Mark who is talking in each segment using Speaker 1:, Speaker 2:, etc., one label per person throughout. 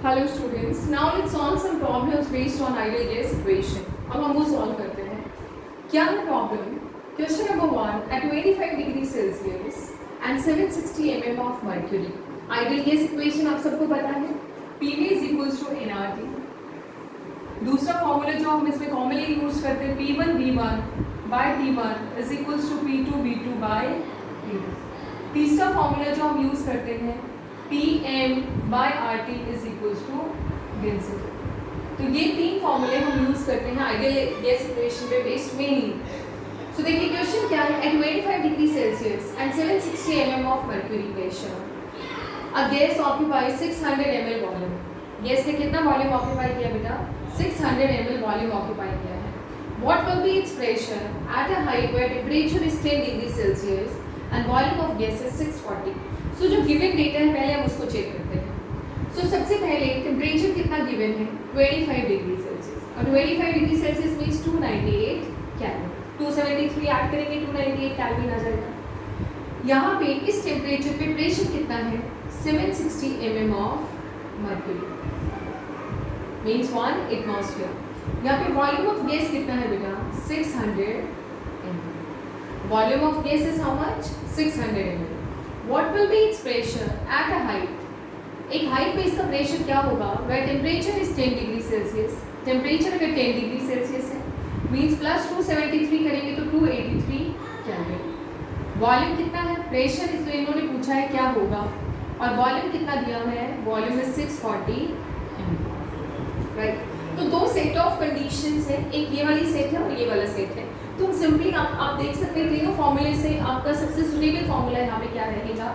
Speaker 1: Hello students, now let's solve some problems based on ideal gas equation. अब हम वो solve करते हैं. क्या है problem? Question number 1 at 25 degree Celsius and 760 mm of mercury. Ideal gas equation आप सबको पता है, PV is equals to nRT. दूसरा फॉर्मूला जो हम इसमें कॉमनली यूज करते हैं P1 V1 by T1 is equals to P2 V2 by T2. तीसरा फॉर्मूला जो हम यूज करते हैं PM by RT is equals to density. तो ये तीन फॉर्मूले हम यूज करते हैं आइडियल गैस इक्वेशन पे बेस्ड मेनली. सो देखिए क्वेश्चन क्या है. At 25 degree Celsius and 760 mm of mercury pressure a gas occupies 600 ml volume. Gas ने कितना वॉल्यूम ऑक्यूपाई किया बेटा? 600 ml वॉल्यूम ऑक्यूपाई किया है. What will be its pressure at a height where temperature is 10 degree Celsius and volume of gas is 640. So जो given data है पहले हम उसको चेक करते हैं. सो सबसे पहले टेम्परेचर कितना गिवन है? 25 डिग्री सेल्सियस और 25 degree Celsius means 298 kelvin. 273 add करेंगे 298 केल्विन आ जाएगा. यहाँ पे इस टेम्परेचर पे प्रेशर कितना है? 760 mm of mercury means 1 atmosphere. यहाँ पे वॉल्यूम ऑफ गैस कितना है बेटा? 600 ml. Volume of gas is how much? 600 ml. What will be its pressure at a height? एक हाइट पे इसका प्रेशर क्या होगा? where temperature is 10 degree Celsius. Temperature अगर 10 डिग्री सेल्सियस है मीन्स प्लस 273 करेंगे तो 283 केल्विन. वॉल्यूम कितना है? प्रेशर इस इन्होंने पूछा है क्या होगा और वॉल्यूम कितना दिया है? वॉल्यूम है 640 ml. राइट. तो दो सेट ऑफ कंडीशंस है, एक ये वाली सेट है और ये वाला सेट है. तो सिंपली आप देख सकते हैं तीनों फॉर्मूले से आपका सबसे सुटेबल फॉर्मूला यहाँ पे क्या रहेगा?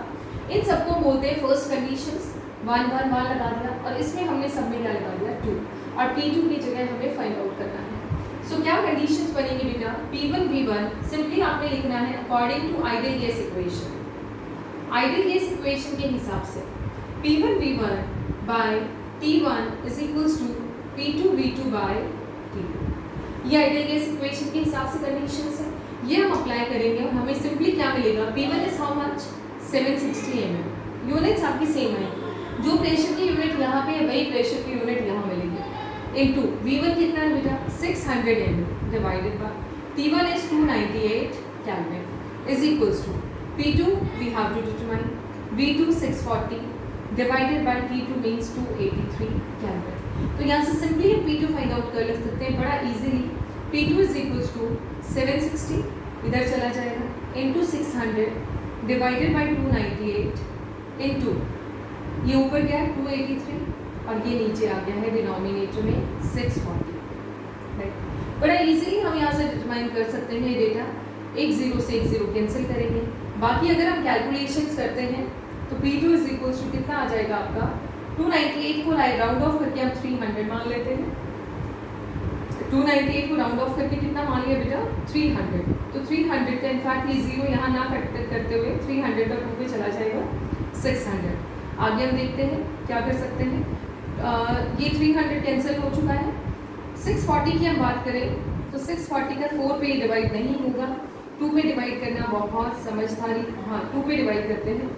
Speaker 1: इन सबको बोलते हैं फर्स्ट कंडीशंस. 1 1 1 लगा दिया और इसमें हमने सब में क्या लगा दिया? 2 और P2 की जगह हमें फाइंड आउट करना है. सो क्या कंडीशंस बनेंगी बेटा? P1 V1 सिंपली आपने लिखना है according to ideal gas equation. Ideal gas equation के हिसाब से P1 V1 by T1 is equals to P2 V2 by T2. ये आइडियल गैस इक्वेशन के हिसाब से कंडीशंस है. ये हम अप्लाई करेंगे और हमें सिंपली क्या मिलेगा? P1 is how much? 760 mm. Units आपकी सेम है. जो प्रेशर की यूनिट यहाँ पे है वही प्रेशर की यूनिट यहाँ मिलेगी. इनटू V1 कितना है बेटा? 600 ml divided by T1 is 298 Kelvin is equals to P2 we have to determine V2 640 divided by T2 means 283 Kelvin. तो यहाँ से सिंपली P2 फाइंड आउट कर सकते हैं बड़ा easily. P2 is equals to 760 इधर चला जाएगा इनटू 600 डिवाइडेड बाय 298 इनटू ये ऊपर गया 283 और ये नीचे आ गया है डिनोमिनेटर में 640. राइट. बड़ा इजीली हम यहाँ से डिटरमाइन कर सकते हैं डेटा. एक जीरो से एक जीरो कैंसिल करेंगे. बाकी अगर हम कैलकुलेशंस करते हैं तो P2 इज इक्वल्स टू कितना आ जाएगा आपका? 298 को राउंड ऑफ करके हम 300 मान लेते हैं. 298 को राउंड ऑफ करके कितना मान लिया बेटा? 300. तो 300 का इनफैक्ट ये जीरो यहाँ ना करते हुए 300 का 2 पे चला जाएगा 600. आगे हम देखते हैं क्या कर सकते हैं. ये 300 कैंसिल हो चुका है. 640 की हम बात करें तो 640 का 4 पे डिवाइड नहीं होगा. 2 पे डिवाइड करना बहुत समझदारी. हाँ 2 पे डिवाइड करते हैं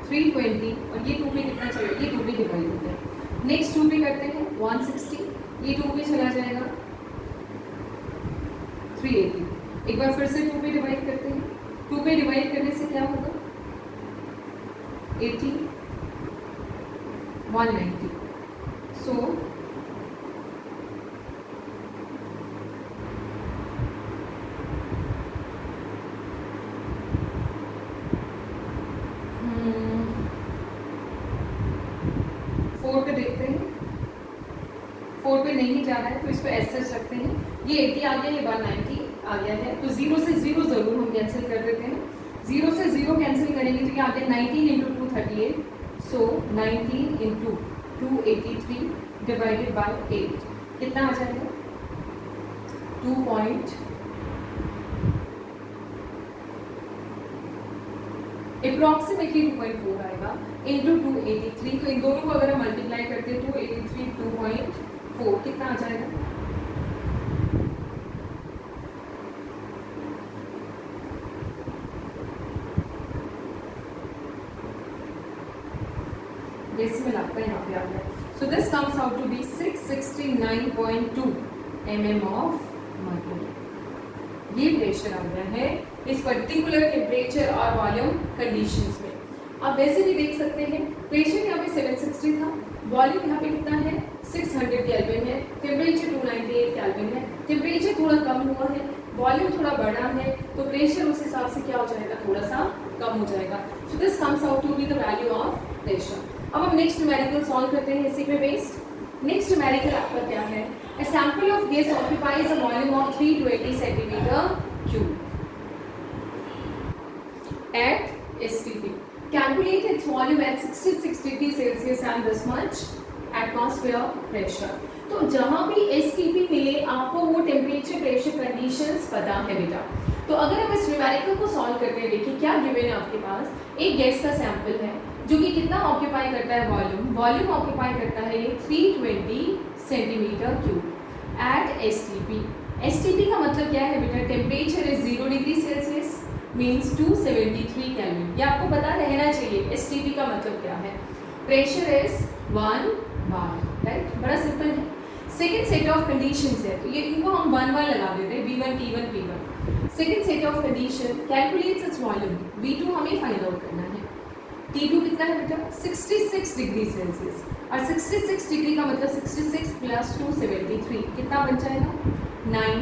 Speaker 1: 320 और ये 2 पे कितना चलेगा? ये 2 पे डिवाइड होता है. नेक्स्ट 2 पे करते हैं 160. ये 2 पे चला जाएगा 380. एक बार फिर से 2 पे डिवाइड करते हैं. 2 पे डिवाइड करने से क्या होगा? 80 190. सो फोर पे देखते हैं. 4 पे नहीं जा रहा है तो इसको ऐसे रखते हैं. ये 80 आ गया, ये 190 आ गया है. तो 0 से 0 जरूर हम कैंसिल कर देते हैं. 0 से 0 कैंसिल करेंगे तो ये आ गया 19 into 238. So 19 into 283 divided by 8 कितना आ जाएगा? 2. अप्रॉक्सीमेटली 2.4 आएगा इंटू 283. तो इन दोनों को अगर हम मल्टीप्लाई करते हैं 283 2.4 कितना आ जाएगा? डेसिमल आपका यहाँ पे आ गया. सो So this comes out to be 669.2 mm of mercury. ये प्रेशर आ गया है इस पर्टिकुलर टेम्परेचर और वॉल्यूम कंडीशंस में। आप वैसे भी देख सकते हैं प्रेशर यहाँ पे 760 था, वॉल्यूम यहाँ पे कितना है 600 केल्विन है, टेम्परेचर 298 केल्विन है। टेम्परेचर थोड़ा कम हुआ है, वॉल्यूम थोड़ा बढ़ा है, तो प्रेशर उस हिसाब से क्या हो जाएगा, थोड़ा सा कम हो जाएगा। So this comes out to be the value of pressure. अब हम नेक्स्ट न्यूमेरिकल सॉल्व करते हैं इसी पे बेस्ड। नेक्स्ट न्यूमेरिकल आपका क्या है, a sample of gas occupies a volume of 320 centimeter cube at STP. Calculate its volume at 66 degree Celsius and this much atmosphere pressure. तो जहाँ भी STP मिले आपको वो टेम्परेचर प्रेशर कंडीशंस पता है बेटा। तो अगर हम इस न्यूमेरिकल को सॉल्व करते हैं, देखिए क्या गिवन है आपके पास, एक गैस का सैंपल है जो कि कितना ऑक्यूपाई करता है, वॉल्यूम ऑक्यूपाई करता है ये 320 centimetre cube at STP। STP का मतलब क्या है बेटा, temperature is 0 degree Celsius means 273 Kelvin. ये आपको पता रहना चाहिए STP का मतलब क्या है। प्रेशर इज 1 बार, राइट, बड़ा सिंपल है। सेकेंड सेट ऑफ कंडीशंस है तो ये इनको हम 1 लगा देते हैं, V1 T1 P1। Second set of condition calculates its volume, V2 हमें फाइंड आउट करना है। T2 कितना है बेटा 66 डिग्री सेल्सियस, और 66 डिग्री का मतलब 66 प्लस 273 कितना बन जाएगा 9,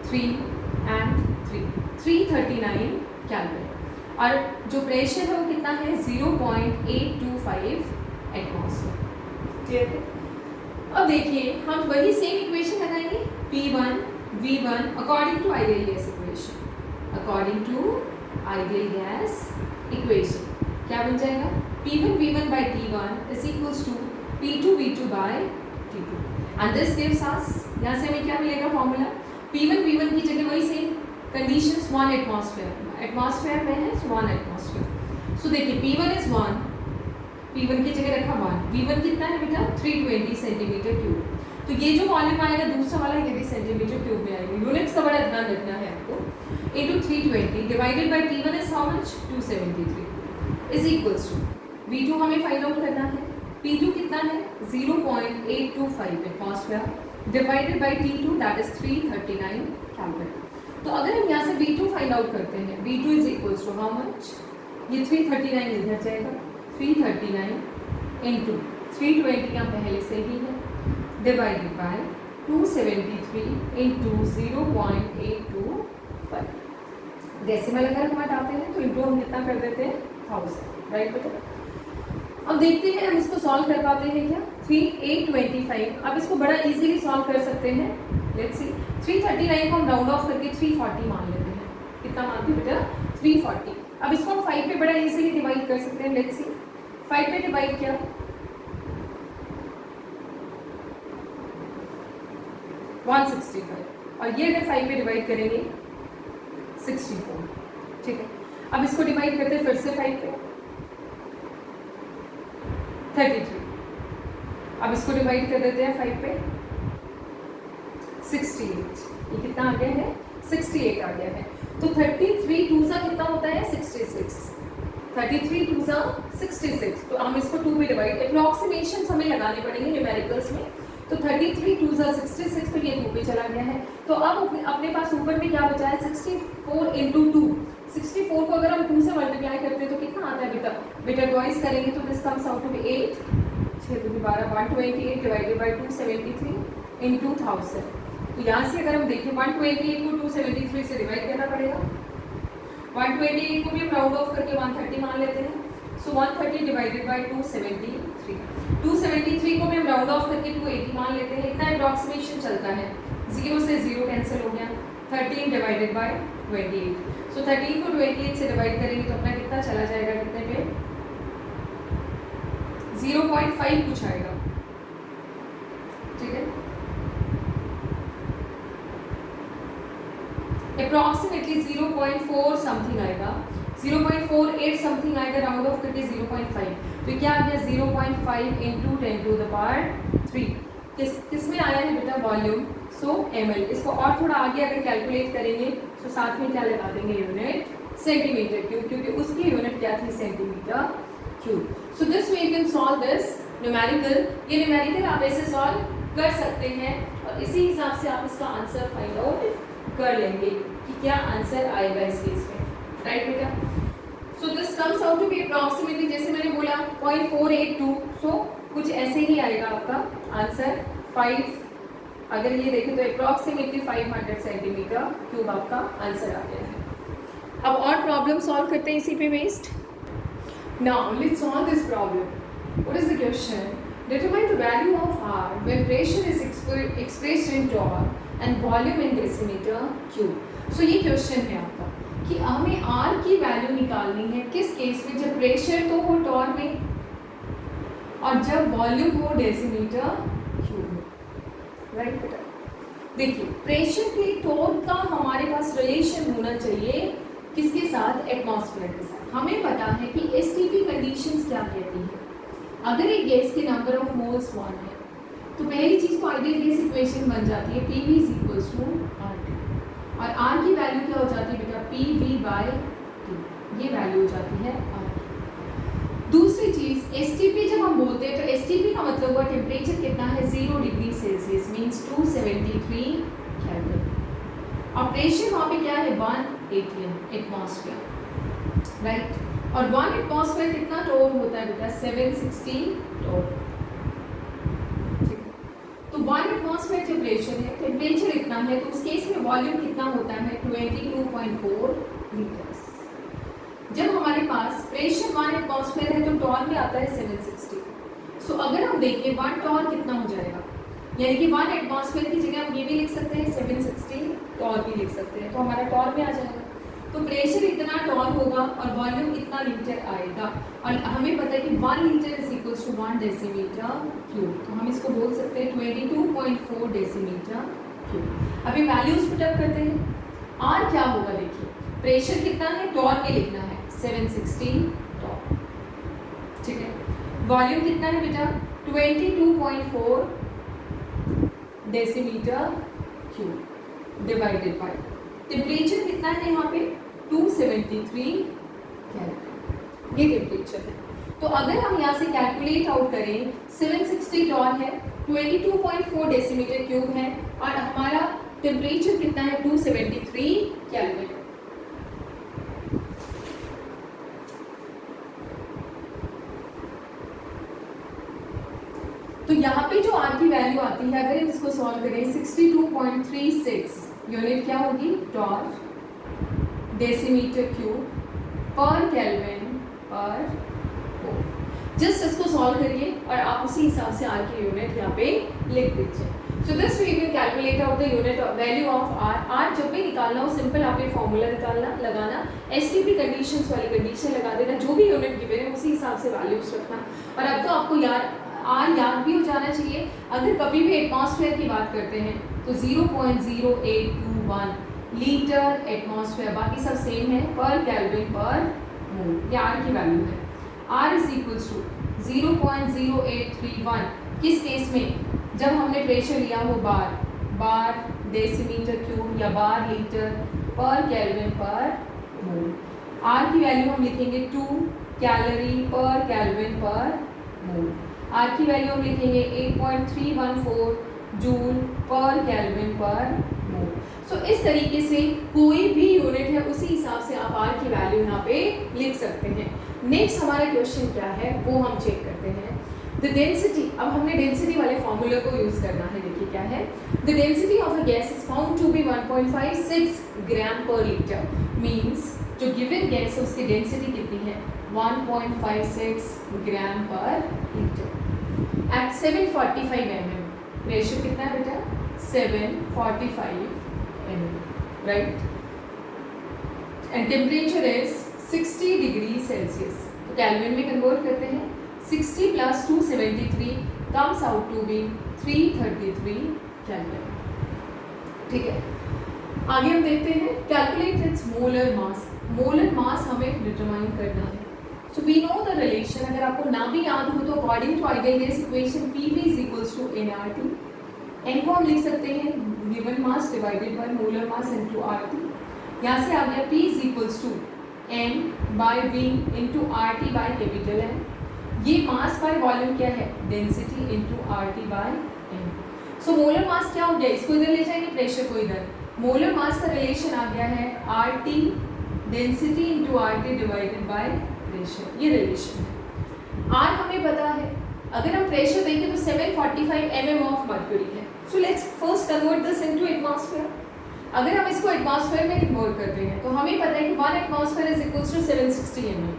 Speaker 1: 3 एंड 339 केल्विन। और जो प्रेशर है वो कितना है 0.825 एटमॉस्फेयर। क्लियर है। अब देखिए हम वही सेम इक्वेशन लगाएंगे, P1 V1 according to ideal gas equation, according to ideal gas equation क्या बन जाएगा, P1 V1 by T1 is equals to P2 V2 by T2 and this gives us, यहाँ से हमें क्या मिलेगा फॉर्मूला, P1 V1 की जगह वही सेम कंडीशंस 1 एटमॉस्फेयर में है 1 एटमॉस्फेयर। सो देखिए P1 इज 1, P1 की जगह रखा 1, V1 कितना है बेटा 320 सेंटीमीटर क्यूब। तो ये जो वॉल्यूम आएगा दूसरा वाला ये भी सेंटीमीटर क्यूब में आएगा, यूनिट्स का बड़ा ध्यान रखना है आपको। Into 320 divided by T1 is how much 273 is equals to V2 हमें फाइंड आउट करना है, P2 कितना है 0.825 atmosphere divided by T2 that is 339 kelvin. तो अगर हम यहाँ से V2 फाइंड आउट करते हैं, V2 is equals to how much, ये 339 इधर जाएगा, 339 इंटू 320 यहाँ पहले से ही है डिवाइडेड बाय 273 इंटू 0.825। डेसिमल अगर हम हटाते हैं तो इंटू हम कितना कर देते हैं 1000, राइट बेटा। अब देखते हैं हम इसको सॉल्व कर पाते हैं क्या, 3825। अब इसको बड़ा इजीली सॉल्व कर सकते हैं, लेट्स सी। 339 को हम राउंड ऑफ करके 340 मान लेते हैं, कितना मानते हैं बेटा 340। अब इसको हम 5 पे बड़ा इजीली डिवाइड कर सकते हैं, लेट्स सी। 5 पे डिवाइड किया 165, और ये अगर 5 पे डिवाइड करेंगे 64, ठीक है। अब इसको डिवाइड करते हैं फिर से 5 पे 33, अब इसको डिवाइड कर देते हैं 5 पे 68, ये कितना आ गया है 68 आ गया है। तो 33 2 सा कितना होता है 66, 33 2 सा 66। तो हम इसको 2 पे डिवाइड, अप्रॉक्सीमेशन हमें लगाने पड़ेंगे न्यूमेरिकल्स में। तो 33 2 सा 66, तो ये 2 पे चला गया है। तो अब अपने पास ऊपर में क्या बचा है 64 इंटू 2। 64 को अगर हम 2 से मल्टीप्लाई करते हैं तो कितना आता है बेटा ट्वाइस करेंगे तो this comes out to be 8, 6 2 12 128 divided by 273 into 1000। तो यहाँ से अगर हम देखें 128 को 273 से डिवाइड करना पड़ेगा। 128 को भी हम राउंड ऑफ करके 130 मान लेते हैं। सो 130 डिवाइडेड बाय 273, 273 को भी हम राउंड ऑफ करके 280 मान लेते हैं। इतना अप्रॉक्सीमेशन चलता है, 0 से 0 कैंसिल हो गया। 13 डिवाइडेड बाय 28, सो 13 को 28 से डिवाइड करेंगे तो अपना कितना चला जाएगा, कितने पे 0.5 कुछ आएगा, ठीक है। अप्रॉक्सीमेटली 0.4 समथिंग आएगा, 0.48 समथिंग आएगा, राउंड ऑफ करके 0.5। तो क्या आ गया 0.5 इंटू 10 टू द पावर 3। किस में आया है बेटा वॉल्यूम, सो ml। इसको और थोड़ा आगे अगर कैलकुलेट करेंगे तो साथ में क्या लगा देंगे यूनिट सेंटीमीटर क्यूब, क्योंकि उसकी यूनिट क्या थी centimetre cube. So this way you can solve this numerical. ये numerical आप ऐसे solve कर सकते हैं और इसी हिसाब से आप इसका आंसर फाइंड आउट कर लेंगे कि क्या आंसर आएगा इस केस में, राइट बेटा? So this comes out to be approximately, जैसे मैंने बोला 0.482, सो कुछ ऐसे ही आएगा आपका आंसर 5, अगर ये देखें तो अप्रॉक्सीमेटली 500 सेंटीमीटर क्यूब आपका आंसर आ गया है। अब और प्रॉब्लम सॉल्व करते हैं इसी पे based. Now let's solve this problem. What is the question? Determine the value of R when pressure is expressed in torque and volume in decimeter cube. So ये क्वेश्चन है आपका कि हमें R की वैल्यू निकालनी है किस केस में, जब प्रेशर तो हो टॉर्क में और जब वॉल्यूम हो डेसीमीटर क्यूब में, राइट बेटा? देखिए प्रेशर के टॉर्क का हमारे पास रिलेशन होना चाहिए किसके साथ? एटमॉस्फेयर के साथ। हमें पता है कि एसटीपी कंडीशंस क्या कहती हैं। अगर एक गैस के नंबर ऑफ मोल्स 1 है तो पहली चीज तो आइडियल गैस इक्वेशन बन जाती है PV = RT, और R की वैल्यू क्या हो जाती है बेटा? PV/T, ये वैल्यू हो जाती है R। दूसरी चीज एसटीपी जब हम बोलते हैं तो एसटीपी का मतलब हुआ टेम्परेचर कितना है? 0 डिग्री सेल्सियस मीन्स 273 केल्विन, और प्रेशर वहाँ पे क्या है? 1 atm एटमॉस्फेयर, राइट? और 1 एटमॉस्फेयर कितना टोर होता है बेटा? 760 टोर, ठीक है? तो 1 एटमॉस्फेयर टेम्परेचर है, टेम्परेचर इतना है, तो उस केस में वॉल्यूम कितना होता है? 22.4 लीटर्स। जब हमारे पास प्रेशर 1 एटमॉस्फेयर है तो टॉर में आता है 760। सो अगर हम देखें 1 टॉर कितना हो जाएगा, यानी कि 1 एटमॉस्फेयर की जगह हम ये भी लिख सकते हैं 760 टॉर भी लिख सकते हैं, तो हमारा टॉर में आ जाएगा। तो प्रेशर इतना टॉर होगा और वॉल्यूम इतना लीटर आएगा, और हमें पता है कि 1 लीटर = 1 डेसीमीटर क्यूब, तो हम इसको बोल सकते हैं 22.4 डेसीमीटर क्यूब। अभी वैल्यूज पुटअप करते हैं। आर क्या होगा? देखिए प्रेशर कितना है, टॉर में लिखना है 760 टॉर, ठीक है? वॉल्यूम कितना है बेटा? 22.4 decimetre cube divided by temperature कितना है यहाँ पे? 273 केल्विन, ये टेम्परेचर है। तो अगर हम यहाँ से कैलकुलेट आउट करें, 760 टॉर है, 22.4 डेसीमीटर क्यूब है, और हमारा टेम्परेचर कितना है? 273 केल्विन। तो यहाँ पे जो आर की वैल्यू आती है, अगर हम इसको सॉल्व करें 62.36 यूनिट क्या होगी? टॉर डेसीमीटर क्यूब पर केल्विन पर मोल। जस्ट इसको सॉल्व करिए और आप उसी हिसाब से आर की यूनिट यहाँ पे लिख दीजिए। So this we will calculate out the unit value of R. R जब भी निकालना हो सिंपल आप ये फॉर्मूला निकालना लगाना, एसटीपी कंडीशंस वाली कंडीशन लगा देना, जो भी यूनिट गिवन है उसी हिसाब से वैल्यूज रखना। और अब तो आपको यार आर याद भी हो जाना चाहिए। अगर कभी भी एटमॉस्फेयर की बात करते हैं तो 0.0821 लीटर एटमॉस्फेयर, बाकी सब सेम है, पर केल्विन पर मोल, ये आर की वैल्यू है। आर = 0.0831 किस केस में? जब हमने प्रेशर लिया हो बार डेसीमीटर क्यूब या बार लीटर पर केल्विन पर मोल। आर की वैल्यू हम लिखेंगे 2 कैलोरी पर केल्विन पर मोल। आर की वैल्यू हम लिखेंगे 8.314 जूल पर केल्विन पर मोल। सो इस तरीके से कोई भी यूनिट है उसी हिसाब से आप आर की वैल्यू यहाँ पे लिख सकते हैं। नेक्स्ट हमारा क्वेश्चन क्या है वो हम चेक करते हैं। द डेंसिटी, अब हमने डेंसिटी वाले फॉर्मूले को यूज करना है। देखिए क्या है, the density of a gas is found to be 1.56 gram per litre. Means जो गिवन गैस है उसकी डेंसिटी कितनी है? 1.56 gram per litre at 745 mm। Pressure कितना है बेटा? 745 mm, right? And temperature is 60 degree Celsius. तो केल्विन में कन्वर्ट करते हैं। 60 + 273 comes out to be 333 kelvin, ठीक है? आगे हम देखते हैं calculate its molar mass. Molar mass हमें डिटरमाइन करना है। So we know the relation, अगर आपको ना भी याद हो तो according to ideal gas equation PV = nRT। n को हम लिख सकते हैं given mass divided by molar mass into RT। यहाँ से आ गया P = n/V × RT by capital N। ये मास बाय वॉल्यूम क्या है, density into RT by m। So molar mass क्या हो गया, इसको इधर ले जाएंगे, प्रेशर को इधर। मोलर मास का रिलेशन आ गया है RT density into RT divided by pressure, ये रिलेशन है। R हमें पता है, अगर हम प्रेशर देखें तो 745 mm ऑफ मर्क्यूरी है। So let's first convert this into atmosphere. अगर हम इसको एटमॉस्फेयर में कन्वर्ट करते हैं तो हमें पता है कि 1 atmosphere is equals to 760 mm।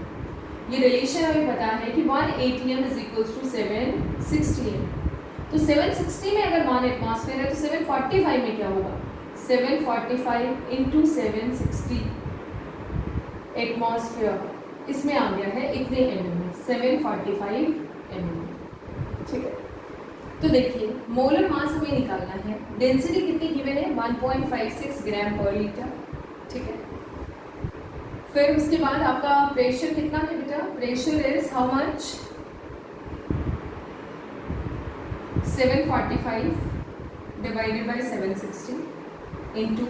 Speaker 1: ये रिलेशन हमें पता है कि 1 ATM is equals to 760 mm। तो 760 में अगर 1 एटमॉस्फेयर है तो 745 में क्या होगा, 745 इंटू 760 एटमॉस्फेयर, इसमें आ गया है इतने mm में, 745 mm। ठीक है, तो देखिए मोलर मास हमें निकालना है, डेंसिटी कितनी गिवन है, 1.56 ग्राम पर लीटर। ठीक है, फिर उसके बाद आपका प्रेशर कितना है बेटा, pressure is how much, 745 divided by 760 into,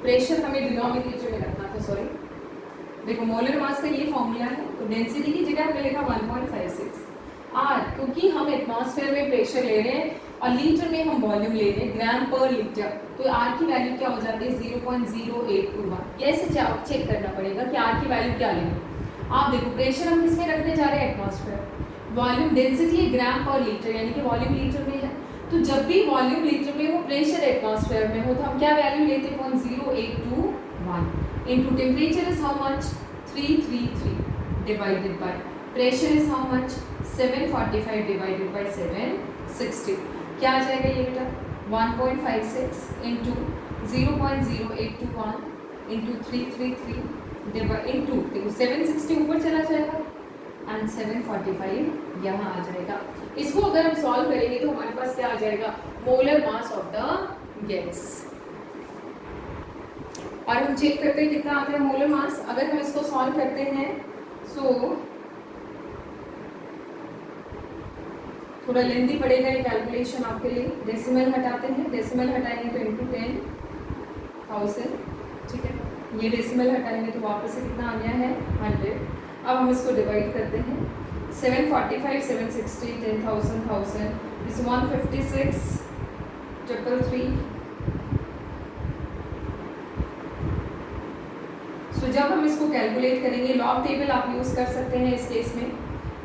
Speaker 1: pressure हमें डिनोमिनेटर में रखना था, सॉरी। देखो मोलर मास का ये फॉर्मूला है, तो डेंसिटी की जगह हमने लिखा 1.56 R, क्योंकि हम एटमॉस्फेयर में प्रेशर ले रहे हैं और लीटर में हम वॉल्यूम ले रहे हैं, ग्राम पर लीटर, तो R की वैल्यू क्या हो जाती है, 0.0821। ऐसे चेक करना पड़ेगा कि R की वैल्यू क्या लेंगे। आप देखो प्रेशर हम किसमें रखने जा रहे हैं, एटमॉस्फेयर, वॉल्यूम डेंसिटी है ग्राम पर लीटर, यानी कि वॉल्यूम लीटर में है, तो जब भी वॉल्यूम लीटर में हो, प्रेशर एटमॉस्फेयर में हो, तो हम क्या वैल्यू लेते हैं, 0.0821 into temperature is how much, 333 divided by pressure is how much, 745 divided by 760, क्या आ जाएगा ये बेटा, 1.56 इंटू 0.0821 इंटू 333 डिवाइड इंटू, देखो 760 ऊपर चला जाएगा एंड 745 यहाँ आ जाएगा। इसको अगर हम सॉल्व करेंगे तो हमारे पास क्या आ जाएगा, molar mass of the gas. और हम चेक करते हैं कितना आता है मोलर मास। अगर हम इसको सॉल्व करते हैं सो थोड़ा लेंदी पड़ेगा ये कैलकुलेशन आपके लिए। डेसिमल हटाते हैं, डेसिमल हटाएंगे तो इंटू 10,000, ठीक है, ये डेसिमल हटाएंगे तो वापस से कितना आ गया है, 100। अब हम इसको डिवाइड करते हैं, 745 760 10,000 1000 इज 156 333। सो जब हम इसको कैलकुलेट करेंगे, लॉग टेबल आप यूज़ कर सकते हैं इस केस में,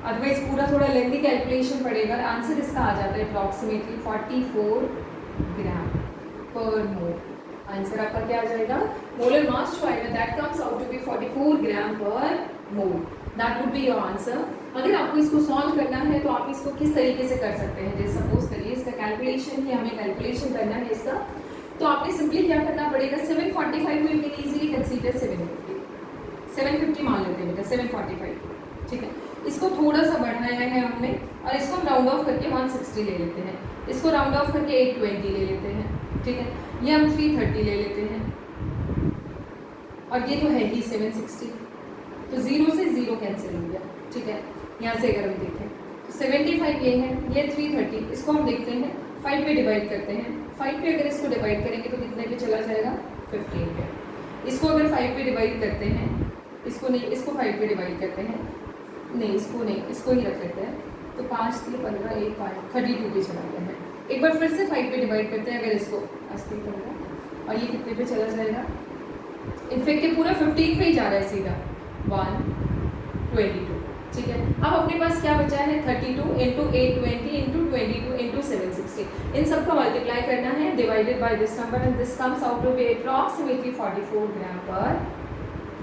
Speaker 1: अदरवाइज पूरा थोड़ा लेंथी कैलकुलेशन पड़ेगा। आंसर इसका आ जाता है अप्रॉक्सीमेटली 44 ग्राम पर मोल। आंसर आपका क्या आ जाएगा, मोलर मास जो आएगा that comes out to be 44 gram per mole. That would be your answer. अगर आपको इसको सॉल्व करना है तो आप इसको किस तरीके से कर सकते हैं, जैसे सपोज करिए इसका कैलकुलेशन ही हमें कैलकुलेशन करना है इसका, तो आपने सिंपली क्या करना पड़ेगा, 745 को यू कैन इजीली कंसीडर 750 मान लेते हैं बेटा, 745, ठीक है। इसको थोड़ा सा बढ़ाया है हमने और इसको हम राउंड ऑफ करके 160 ले लेते हैं, इसको राउंड ऑफ करके 820 ले लेते हैं, ठीक है, ये हम 330 ले लेते हैं और ये तो है ही 760, तो 0 से 0 कैंसिल हो गया, ठीक है। यहाँ से अगर हम देखें तो 75 ये है, ये 330, इसको हम देखते हैं 5 पे डिवाइड करते हैं, 5 पे अगर इसको डिवाइड करेंगे तो कितने पे चला जाएगा, 15 पे। इसको अगर 5 पे डिवाइड करते हैं, इसको नहीं, इसको 5 पे डिवाइड करते हैं, नहीं इसको नहीं, इसको ही रख लेते हैं, तो 5 3 15 1 5 32 पे चला गया है। एक बार फिर से 5 पे डिवाइड करते हैं, अगर इसको 80 15 और ये कितने पे चला जाएगा, इनफेक्ट ये पूरा 15 पे ही जा रहा है सीधा, 122, ठीक है। अब अपने पास क्या बचा है, 32 इंटू 820 इंटू 22 इंटू 760, इन सब का मल्टीप्लाई करना है divided by this number and this comes out to be approximately 44 gram per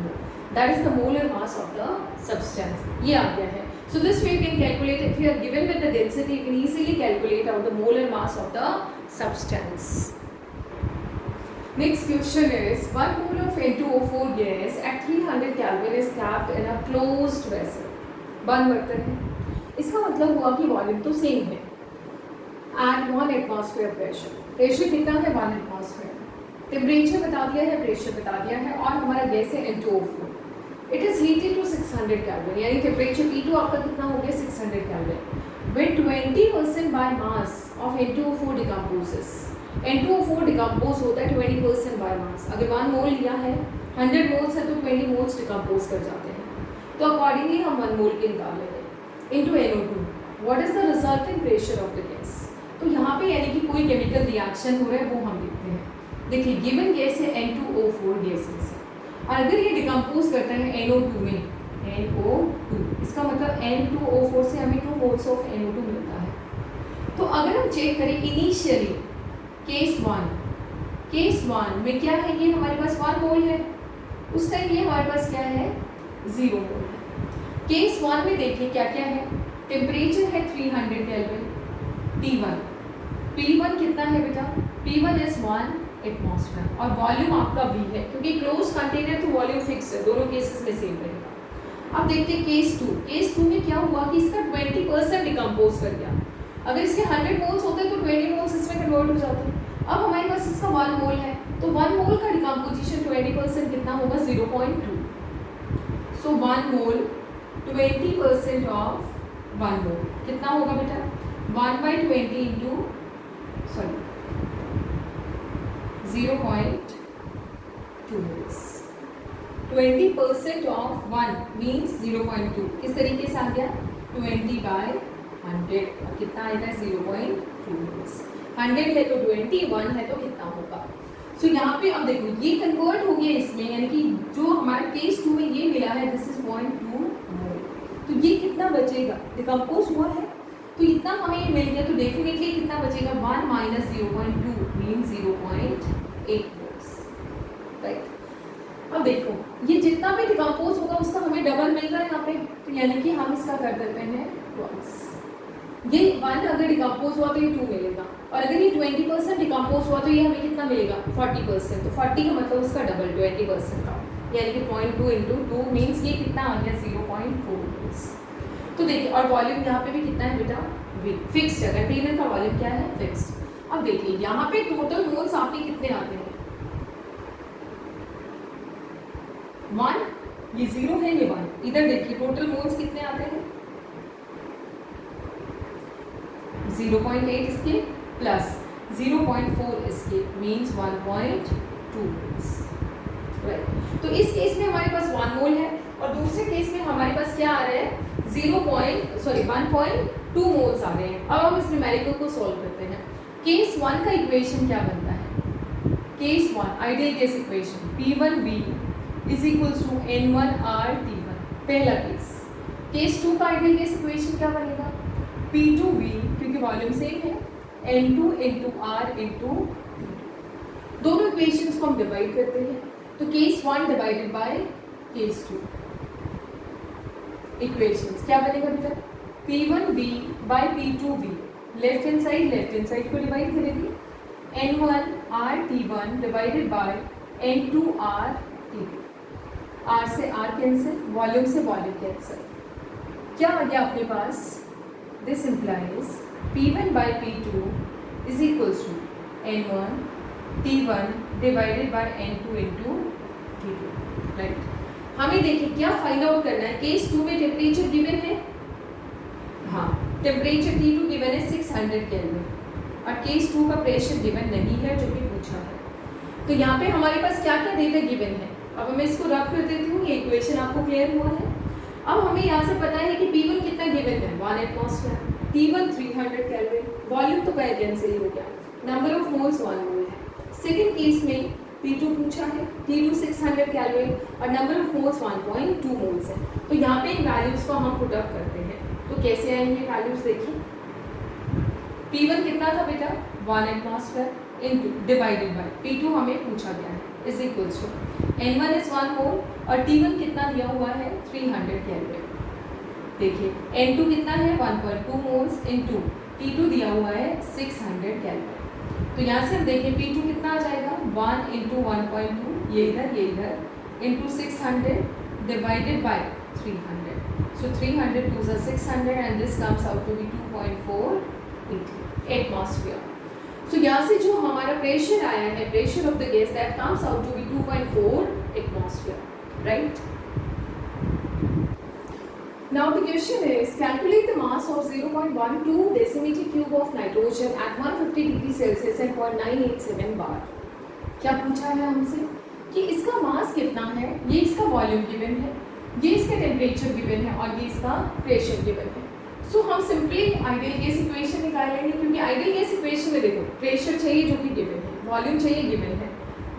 Speaker 1: mole. That is the molar mass of the substance. ये आ गया है. So this way you can calculate, if you are given with the density, you can easily calculate out the molar mass of the substance. Next question is, 1 mole of N2O4 gas at 300 Kelvin is kept in a closed vessel. बंद बर्तन है. इसका मतलब हुआ कि volume तो same है. At 1 atmosphere pressure. Pressure कितना है, 1 atmosphere. टेम्परेचर बता दिया है, प्रेशर बता दिया है और हमारा गैस है N2O4. It is heated to 600 kelvin, यानी टेम्परेचर T2 आपका कितना हो गया, 600 kelvin. When 20% by mass of N2O4 decomposes, N2O4 decompose होता है 20% बाय मास। अगर 1 मोल लिया है, 100 मोल्स है तो 20 मोल्स डिकम्पोज कर जाते हैं, तो अकॉर्डिंगली हम 1 मोल के निकाल लेंगे। into NO2, what is the resultant pressure of the gas? तो यहाँ पे यानी कि कोई केमिकल रिएक्शन हो रहा है वो हम देखते हैं। देखिए गिवन गैस है N2O4 गैसेस और अगर ये डिकम्पोज करता है NO2 में, NO2, इसका मतलब N2O4 से हमें 2 मोल्स ऑफ NO2 मिलता है। तो अगर हम चेक करें इनिशियली केस 1 में क्या है, ये हमारे पास 1 मोल है, उस टाइम ये हमारे पास क्या है 0 मोल है। केस 1 में देखिए क्या क्या है, टेम्परेचर है 300 केल्विन, P1 कितना है बेटा, P1 इज 1 एटमॉस्फेयर और वॉल्यूम आपका V है, क्योंकि क्लोज कंटेनर तो वॉल्यूम फिक्स है, दोनों केसेस में सेम रहेगा। अब देखते हैं केस 2 में क्या हुआ कि इसका 20% डिकम्पोज कर गया। अगर इसके 100 मोल्स होते तो 20 मोल्स इसमें कन्वर्ट हो जाते। अब हमारे पास इसका 1 मोल है, तो 1 मोल का डिकम्पोजिशन 20% कितना होगा 0.2। सो 1 मोल 20% ऑफ 1 मोल कितना होगा बेटा 1/20 इंटू 0.2 मोल्स। 20% ऑफ 1 मीन्स 0.2, किस तरीके से आ गया 20/100 और कितना आएगा 0.2 मोल्स। 100 है तो 20, 1 है तो कितना होगा। सो यहाँ पे अब देखो ये कन्वर्ट हो गया इसमें, यानी कि जो हमारा केस 2 में ये मिला है दिस इज 0.2 मोल, तो ये कितना बचेगा, डिकम्पोज हुआ है तो इतना हमें ये मिल गया, तो डेफिनेटली कितना बचेगा 1 माइनस 0.2 मीन 0.8 मोल्स, राइट। अब देखो ये जितना भी डिकम्पोज होगा उसका हमें डबल मिल रहा है यहाँ पे, तो यानी कि हम इसका कर देते हैं ट्वाइस। ये 1 अगर डिकम्पोज हुआ तो ये 2 मिलेगा, और अगर ये 20% डिकम्पोज हुआ तो ये हमें कितना मिलेगा 40%, तो 40 का मतलब उसका डबल 20% का, यानी कि 0.2 इंटू 2 मीन्स ये कितना आ गया 0.4 मोल्स। तो देखिए और वॉल्यूम यहाँ पे भी कितना है बेटा फिक्स्ड है, कंटेनर का वॉल्यूम क्या है फिक्स्ड। अब देखिए यहाँ पे टोटल मोल्स आपके कितने आते हैं 1, ये 0 है ये 1, इधर देखिए टोटल मोल्स कितने आते हैं 0.8 इसके प्लस 0.4 इसके मीन्स 1.2 मोल्स, राइट। तो इस केस में हमारे पास 1 मोल है और दूसरे केस में हमारे पास क्या आ रहा है 1.2 मोल्स आ रहे हैं। अब हम इस न्यूमेरिकल को सॉल्व करते हैं। केस 1 का इक्वेशन क्या बनता है, case 1 ideal gas equation P1V is equals to N1RT1, पहला केस। केस 2 का आइडियल गैस इक्वेशन क्या बनेगा P2V, क्योंकि वॉल्यूम सेम है, N2 इंटू R इंटू दोनों इक्वेशंस को हम डिवाइड करते हैं, तो case 1 divided by case 2 equations क्या बनेगा बेटा P1V by P2V, left hand side को डिवाइड करेंगे, N1RT1 divided by N2RT2, R से R कैंसिल, वॉल्यूम से वॉल्यूम कैंसिल, क्या आ गया अपने पास this implies P1 by P2 is equals to N1T1 divided by N2 into T2, right. हमें देखिए क्या फाइंड आउट करना है, केस 2 में टेम्परेचर गिवन है, हाँ टेम्परेचर T2 गिवन है 600 केल्विन और केस 2 का प्रेशर गिवन नहीं है जो कि पूछा है। तो यहाँ पे हमारे पास क्या क्या डेटा गिवन है, अब मैं इसको रफ कर देती हूँ, ये इक्वेशन आपको क्लियर हुआ है। अब हमें यहाँ से पता है कि P1 कितना गिवन है 1 एटमॉस्फेयर, T1 300 केल्विन, वॉल्यूम तो क्या कैंसिल हो गया, नंबर ऑफ मोल्स 1 मोल है। सेकेंड केस में P2 पूछा है, T2 600 केल्विन और नंबर ऑफ मोल्स 1.2 मोल्स है। तो यहाँ पे इन वैल्यूज को हम पुट अप करते हैं, तो कैसे आएंगे वैल्यूज देखिए, P1 कितना था बेटा 1 atmosphere into divided by P2 हमें पूछा गया है is equals to N1 is 1 mole और T1 कितना दिया हुआ है 300 केल्विन। देखिए N2 कितना है 1.2 मोल्स इनटू T2 दिया हुआ है 600 केल्विन। तो यहाँ से हम देखें P2 कितना आ जाएगा 1 इंटू 1.2, ये इधर into 600 divided by 300, so 300 2 is 600 and this comes out to be 2.4 atmosphere. So यहाँ से जो हमारा प्रेशर आया है, pressure of the gas that comes out to be 2.4 atmosphere, right. Now the question is, calculate the mass of 0.12 decimeter cube of nitrogen at 150 degree Celsius and 0.987 bar. क्या पूछा है हमसे कि इसका मास कितना है, ये इसका वॉल्यूम गिवन है, ये इसका टेम्परेचर गिवन है और ये इसका प्रेशर गिवन है। सो हम सिंपली आइडियल गैस इक्वेशन निकालेंगे, क्योंकि आइडियल गैस इक्वेशन में देखो प्रेशर चाहिए जो कि गिवन है, वॉल्यूम चाहिए गिवन है,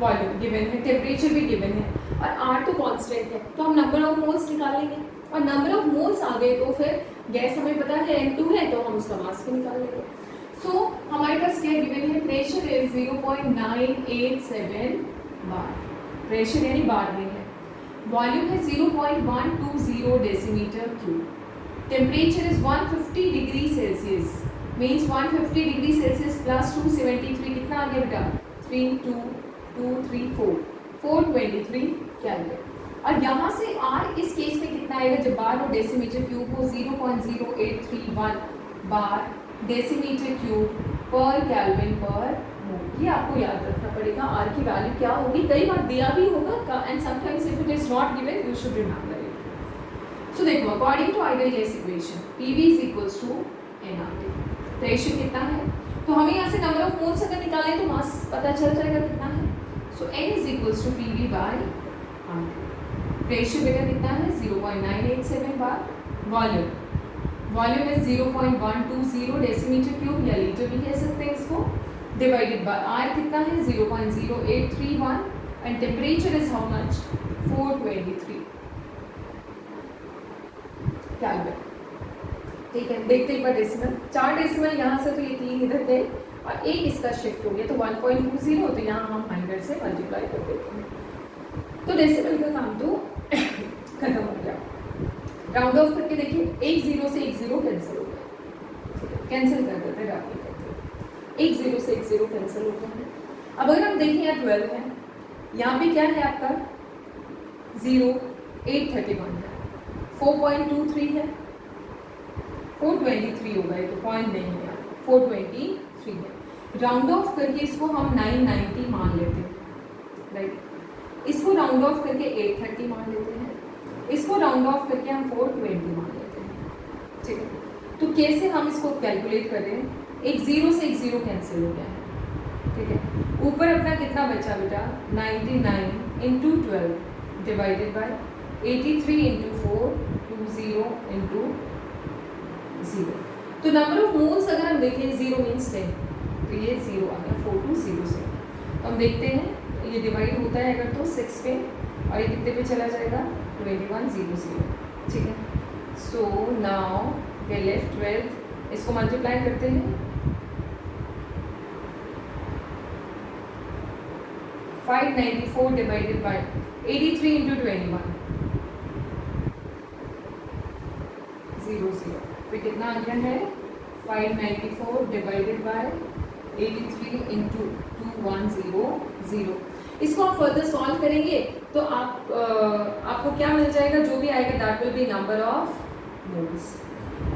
Speaker 1: वॉल्यूम गिवन है, टेम्परेचर भी गिवन है और आर तो कांस्टेंट है, तो हम नंबर ऑफ मोल्स निकालेंगे और नंबर ऑफ मोल्स आ गए तो फिर गैस हमें पता है n2 है तो हम उसका मास भी निकाल लेंगे। सो हमारे पास क्या गिवन है, प्रेशर इज 0.987 बार, प्रेशर यानी बार में है, वॉल्यूम है 0.120 decimetre cube, temperature is 150 degree Celsius, means 150 degree Celsius plus 273, कितना आ गया बेटा 423 केल्विन। और यहाँ से R इस केस में कितना आएगा, जब बार हो डेसीमीटर क्यूब हो 0.0831 बार डेसीमीटर क्यूब पर केल्विन पर मोल। ये आपको याद रखना पड़ेगा, R की वैल्यू क्या होगी, कई बार दिया भी होगा and sometimes if it is not given you should remember it. So देखो according to ideal gas equation PV is equals to nRT, pressure कितना है, तो हमें यहाँ से नंबर ऑफ मोल्स अगर निकालें तो मास पता चल जाएगा कितना है। So n is equals to PV by RT, pressure बेटा कितना है 0.987 bar, volume is 0.120 decimetre cube या लीटर भी कह सकते हैं इसको, डिवाइडेड बाय R कितना है 0.0831 and temperature is how much 423 kelvin. ठीक है, देखते एक बार डेसिमल, 4 डेसिमल यहाँ से तो ये 3 इधर गए और एक इसका शिफ्ट हो गया तो 1.20, तो यहाँ हम 100 से मल्टीप्लाई कर देते हैं तो डेसिमल का काम तो खत्म हो गया। राउंड ऑफ करके देखिए, एक 0 से एक 0 कैंसिल हो गया, कैंसिल कर देते हैं, एक 0 से एक 0 कैंसिल हो गया। अब अगर हम देखें यहाँ 12 है, यहाँ पे क्या है आपका 0, 831 है, 4.23 है, 423 होगा, ये तो पॉइंट नहीं है, 423 है। राउंड ऑफ करके इसको हम 990 मान लेते हैं, राइट, इसको राउंड ऑफ करके 830 मान लेते हैं, इसको राउंड ऑफ करके हम 420 मान लेते हैं। ठीक है, तो कैसे हम इसको कैलकुलेट करें, एक 0 से एक 0 कैंसिल हो गया है। ठीक है, ऊपर अपना कितना बचा बेटा 99 into 12 divided by 83 into 4 20 into 0। तो नंबर ऑफ मोल्स अगर हम देखें 0 मीन्स 10, तो ये 0 आ गया 4200 से। तो हम देखते हैं ये डिवाइड होता है अगर तो 6 पे और ये कितने पे चला जाएगा 2100। ठीक है, सो नाउ वी लेफ्ट 12, इसको मल्टीप्लाई करते हैं 594 डिवाइडेड बाय 83 इंटू 21 00, तो कितना आ गया है 594 डिवाइडेड बाय 83 इंटू 2100। इसको आप फर्दर सॉल्व करेंगे तो आपको क्या मिल जाएगा, जो भी आएगा that will be number of moles.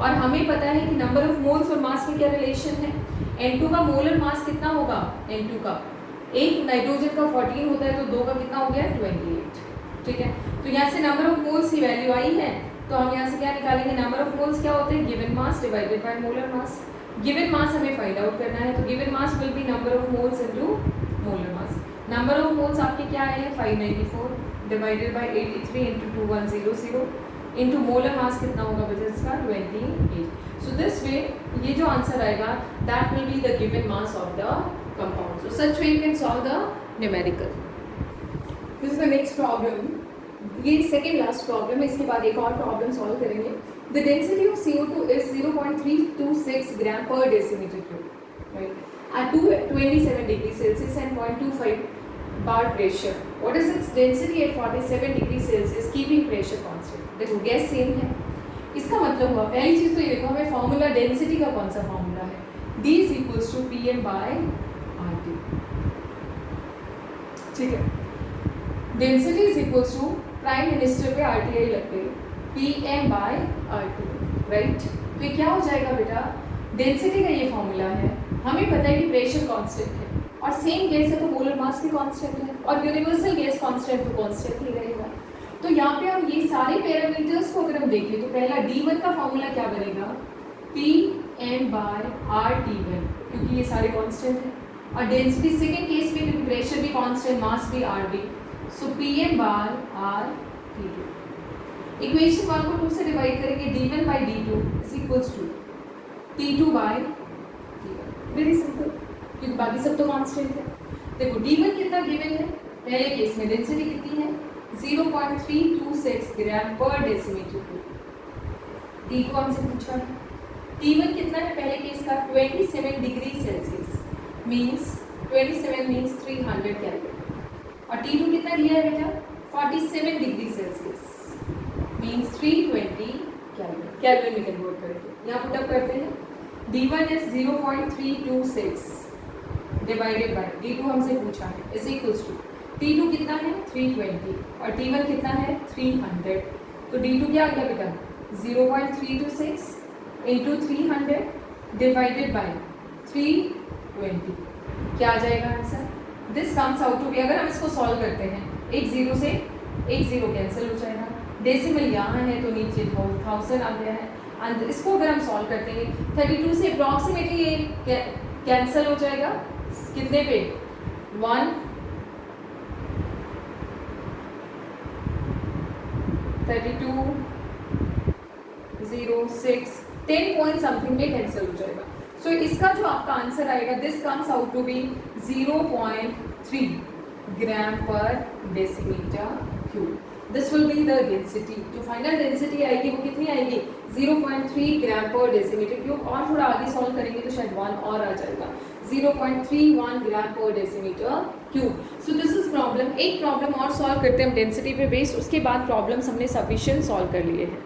Speaker 1: और हमें पता है कि नंबर ऑफ मोल्स और मास में क्या रिलेशन है, N2 का मोलर मास कितना होगा, N2 का एक नाइट्रोजन का 14 होता है तो 2 का कितना हो गया 28। ठीक है, तो यहाँ से नंबर ऑफ मोल्स की वैल्यू आई है तो हम यहाँ से क्या निकालेंगे, नंबर ऑफ मोल्स क्या होते हैं given mass divided by molar mass. Given mass हमें फाइंड आउट करना है तो given mass will be number of moles into molar mass. Number of moles आपके क्या है 594 divided by 83 into 2100 into molar mass कितना होगा बच्चा इसका 28। सो दिस वे ये जो आंसर आएगा that will be the given mass of the compound. So such way you can solve the numerical. This is the next problem, ये second last problem है, इसके बाद एक और प्रॉब्लम सॉल्व करेंगे। The density of CO2 is 0.326 gram per decimetre cube, right, at 27 degrees Celsius and 0.25 bar pressure. What is its density at 47 degrees Celsius keeping pressure constant? देखो gas same है, इसका मतलब हुआ पहली चीज तो ये देखो हमें फॉर्मूला डेंसिटी का कौन सा फॉर्मूला है, D is equals to PM by RT। ठीक है, density is equals to prime minister पे RTI लगते PM by RT, राइट। तो ये क्या हो जाएगा बेटा, डेंसिटी का ये फॉर्मूला है, हमें पता है कि प्रेशर कांस्टेंट है और सेम गैस है तो मोलर मास भी कांस्टेंट है और यूनिवर्सल गैस कांस्टेंट तो कांस्टेंट ही रहेगा। तो यहाँ पे हम ये सारे पैरामीटर्स को अगर हम देखें तो पहला D1 का फॉर्मूला क्या बनेगा, PM by RT1, क्योंकि ये सारे कांस्टेंट है, और डेंसिटी सेकेंड केस में क्योंकि प्रेशर भी कांस्टेंट मास भी RD, so PM by RT2। Equation 1 को 2 से डिवाइड करेंगे, d1 by d2 is equals to t2 by t1। Very simple, क्योंकि बाकी सब तो कांस्टेंट है। देखो d1 कितना गिवन है, पहले केस में डेंसिटी कितनी है 0.326 ग्राम पर डेसीमीटर क्यूब। t2 हमसे पूछा है, t1 कितना है पहले केस का 27 degree Celsius, means 27 means 300 kelvin, और t2 कितना दिया है बेटा 47 degree Celsius means 320 kelvin. Kelvin में कन्वर्ट करेंगे, यहाँ पुट अप करते हैं, d1 is 0.326 divided by d2 हमसे पूछा है इज इक्वल्स टू t2 कितना है 320 और t1 कितना है 300, तो d2 क्या आ गया बेटा 0.326 इंटू 300 डिवाइडेड बाय 320, क्या आ जाएगा answer, this comes out to be, अगर हम इसको सॉल्व करते हैं एक जीरो से एक जीरो कैंसिल हो जाएगा, डेसिमल यहाँ है तो नीचे 1000 आ गया है, एंड इसको अगर हम सॉल्व करते हैं 32 से अप्रॉक्सीमेटली ये कैंसिल हो जाएगा कितने पे 1 32 0 6 10 पॉइंट समथिंग में कैंसिल हो जाएगा। सो इसका जो आपका आंसर आएगा this comes out to be 0.3 gram per decimetre cube. This will be the density, जो फाइनल डेंसिटी आएगी वो कितनी आएगी 0.3 ग्राम पर डेसीमीटर क्यूब, और थोड़ा आगे सॉल्व करेंगे तो शायद 1 और आ जाएगा 0.31 ग्राम per decimetre cube. So this is problem. एक प्रॉब्लम और सॉल्व करते हैं हम डेंसिटी पे बेस्ड, उसके बाद प्रॉब्लम्स हमने सफिशिएंट सॉल्व कर लिए हैं।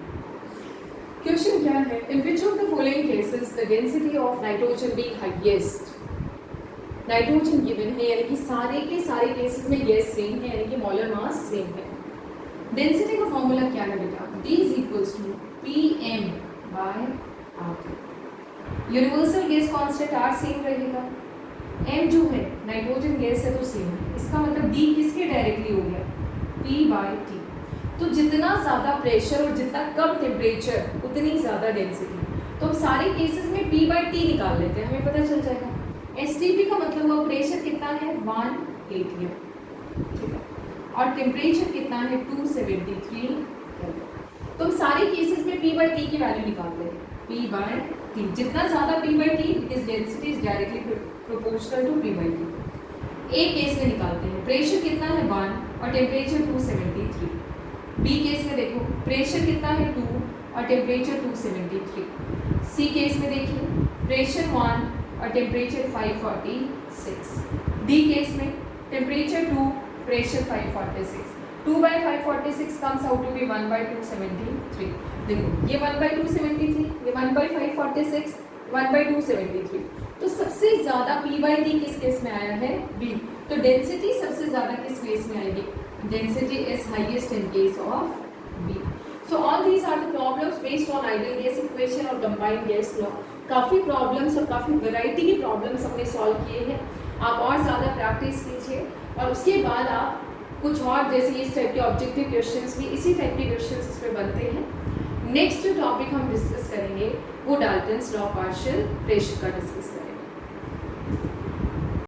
Speaker 1: क्वेश्चन क्या है, in which of the following cases the density of nitrogen be highest. Nitrogen given है, यानी कि सारे के सारे केसेस में गैस सेम है, यानी कि मोलर मास सेम है। डेंसिटी का फॉर्मूला क्या है बेटा, D is equals to PM by R। Universal gas constant R same रहेगा, M जो है नाइट्रोजन गैस है तो सेम है, इसका मतलब D किसके डायरेक्टली हो गया P बाय T। तो जितना ज़्यादा प्रेशर और जितना कम टेम्परेचर उतनी ज़्यादा डेंसिटी, तो हम सारे केसेस में P बाय T निकाल लेते हैं, हमें पता चल जाएगा। STP का मतलब हुआ प्रेशर कितना है 1 atm, ठीक है, और टेम्परेचर कितना है 273 केल्विन। तो हम सारे केसेस में P बाय T की वैल्यू निकालते हैं, P बाय T, जितना ज़्यादा P by T because density is directly proportional to P by T। एक केस में निकालते हैं प्रेशर कितना है 1 और टेम्परेचर 273। बी केस में देखो प्रेशर कितना है 2 और टेम्परेचर 273। सी केस में देखिए प्रेशर 1 और टेम्परेचर 546। डी केस में temperature 2 pressure 546। 2 by 546 comes out to be 1 by 273। देखो ये 1 बाई 273, ये 1 बाई 546, 1 बाई 273। तो सबसे ज़्यादा P बाई T किस केस में आया है B। तो डेंसिटी सबसे ज़्यादा किस केस में आएगी, density is highest in case of B. So all these are the problems based on ideal gas equation और combined gas law। काफ़ी प्रॉब्लम्स और काफ़ी वैरायटी की प्रॉब्लम्स हमने सॉल्व किए हैं, आप और ज़्यादा प्रैक्टिस कीजिए और उसके बाद आप कुछ और जैसे इस टाइप के ऑब्जेक्टिव क्वेश्चंस भी इसी टाइप के क्वेश्चंस इस पर बनते हैं। नेक्स्ट जो टॉपिक हम डिस्कस करेंगे वो डाल्टन्स लॉ पार्शियल प्रेशर का डिस्कस करेंगे।